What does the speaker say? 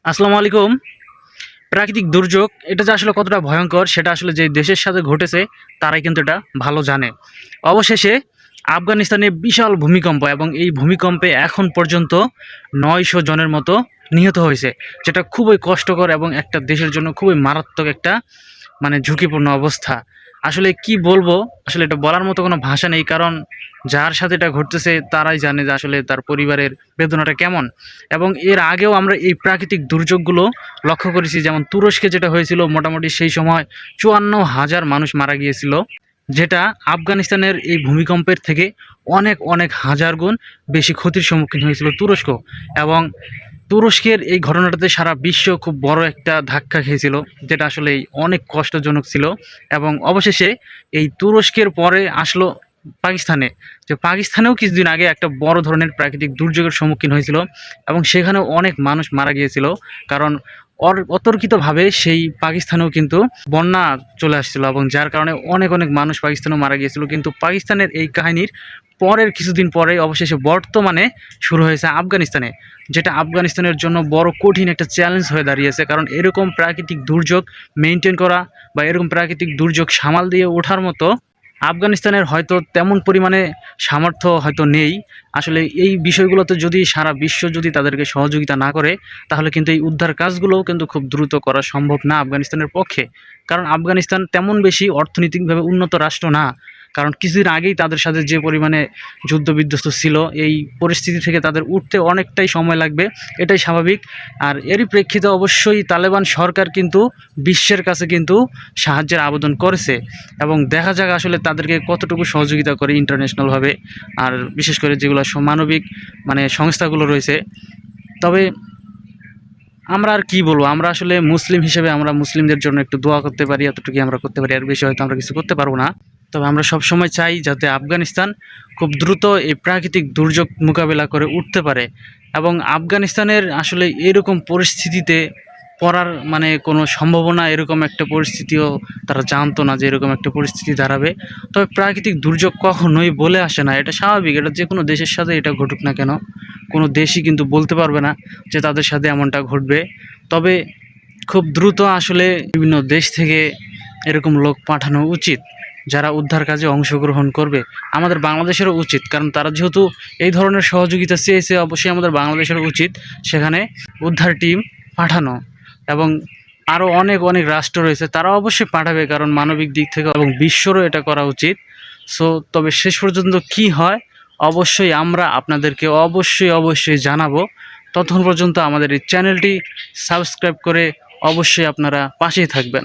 আসসালামু আলাইকুম। প্রাকৃতিক দুর্যোগ এটা যে আসলে কতটা ভয়ঙ্কর সেটা আসলে যে দেশের সাথে ঘটেছে তারাই কিন্তু এটা ভালো জানে। অবশেষে আফগানিস্তানে বিশাল ভূমিকম্প এবং এই ভূমিকম্পে এখন পর্যন্ত ৯০০ জনের মতো নিহত হয়েছে, যেটা খুবই কষ্টকর এবং একটা দেশের জন্য খুবই মারাত্মক একটা ঝুঁকিপূর্ণ অবস্থা। আসলে কি বলবো, আসলে এটা বলার মতো কোনো ভাষা নেই, কারণ যার সাথে এটা ঘটতেছে তারাই জানে যে আসলে তার পরিবারের বেদনাটা কেমন। এবং এর আগেও আমরা এই প্রাকৃতিক দুর্যোগগুলো লক্ষ্য করেছি, যেমন তুরস্কে যেটা হয়েছিল, মোটামুটি সেই সময় ৫৪,০০০ মানুষ মারা গিয়েছিল, যেটা আফগানিস্তানের এই ভূমিকম্পের থেকে অনেক অনেক হাজার গুণ বেশি ক্ষতির সম্মুখীন হয়েছিল তুরস্ক। এবং তুরস্কের এই ঘটনাটাতে সারা বিশ্ব খুব বড় একটা ধাক্কা খেয়েছিল, যেটা আসলে অনেক কষ্টজনক ছিল। এবং অবশেষে এই তুরস্কের পরে আসলো পাকিস্তানে, যে পাকিস্তানেও কিছুদিন আগে একটা বড় ধরনের প্রাকৃতিক দুর্যোগের সম্মুখীন হয়েছিল এবং সেখানেও অনেক মানুষ মারা গিয়েছিল, কারণ অতর্কিতভাবে সেই পাকিস্তানেও কিন্তু বন্যা চলে আসছিল এবং যার কারণে অনেক অনেক মানুষ পাকিস্তানেও মারা গিয়েছিল। কিন্তু পাকিস্তানের এই কাহিনীর পরের কিছুদিন পরে অবশেষে বর্তমানে শুরু হয়েছে আফগানিস্তানে, যেটা আফগানিস্তানের জন্য বড় কঠিন একটা চ্যালেঞ্জ হয়ে দাঁড়িয়েছে, কারণ এরকম প্রাকৃতিক দুর্যোগ মেনটেন করা বা এরকম প্রাকৃতিক দুর্যোগ সামাল দিয়ে ওঠার মতো আফগানিস্তানের হয়তো তেমন পরিমাণে সামর্থ্য হয়তো নেই। আসলে এই বিষয়গুলোতে যদি সারা বিশ্ব যদি তাদেরকে সহযোগিতা না করে, তাহলে কিন্তু এই উদ্ধার কাজগুলোও কিন্তু খুব দ্রুত করা সম্ভব না আফগানিস্তানের পক্ষে। কারণ আফগানিস্তান তেমন বেশি অর্থনৈতিকভাবে উন্নত রাষ্ট্র না, কারণ কিছুদিন আগেই তাদের সাথে যে পরিমাণে যুদ্ধ বিধ্বস্ত ছিল, এই পরিস্থিতি থেকে তাদের উঠতে অনেকটাই সময় লাগবে, এটাই স্বাভাবিক। আর এরই প্রেক্ষিতে অবশ্যই তালেবান সরকার কিন্তু বিশ্বের কাছে কিন্তু সাহায্যের আবেদন করেছে, এবং দেখা যাক আসলে তাদেরকে কতটুকু সহযোগিতা করে ইন্টারন্যাশনালভাবে, আর বিশেষ করে যেগুলো মানবিক সংস্থাগুলো রয়েছে। তবে আমরা আর কি বলবো, আমরা আসলে মুসলিম হিসেবে আমরা মুসলিমদের জন্য একটু দোয়া করতে পারি, এতটুকুই আমরা করতে পারি, আর বেশি হয়তো আমরা কিছু করতে পারবো না। তবে আমরা সবসময় চাই যাতে আফগানিস্তান খুব দ্রুত এই প্রাকৃতিক দুর্যোগ মোকাবেলা করে উঠতে পারে। এবং আফগানিস্তানের আসলে এরকম পরিস্থিতিতে পড়ার কোনো সম্ভাবনা, এরকম একটা পরিস্থিতিও তারা জানতো না যে এরকম একটা পরিস্থিতি দাঁড়াবে। তবে প্রাকৃতিক দুর্যোগ কখনোই বলে আসে না, এটা স্বাভাবিক, এটা যে কোনো দেশের সাথে এটা ঘটুক না কেন, কোনো দেশই কিন্তু বলতে পারবে না যে তাদের সাথে এমনটা ঘটবে। তবে খুব দ্রুত আসলে বিভিন্ন দেশ থেকে এরকম লোক পাঠানো উচিত, যারা উদ্ধার কাজে অংশগ্রহণ করবে। আমাদের বাংলাদেশেরও উচিত, কারণ তারা যেহেতু এই ধরনের সহযোগিতা চেয়েছে, অবশ্যই আমাদের বাংলাদেশেরও উচিত সেখানে উদ্ধার টিম পাঠানো। এবং আরও অনেক অনেক রাষ্ট্র রয়েছে, তারা অবশ্যই পাঠাবে, কারণ মানবিক দিক থেকে এবং বিশ্বরও এটা করা উচিত। সো তবে শেষ পর্যন্ত কি হয় অবশ্যই আমরা আপনাদেরকে অবশ্যই জানাবো। ততক্ষণ পর্যন্ত আমাদের এই চ্যানেলটি সাবস্ক্রাইব করে অবশ্যই আপনারা পাশেই থাকবেন।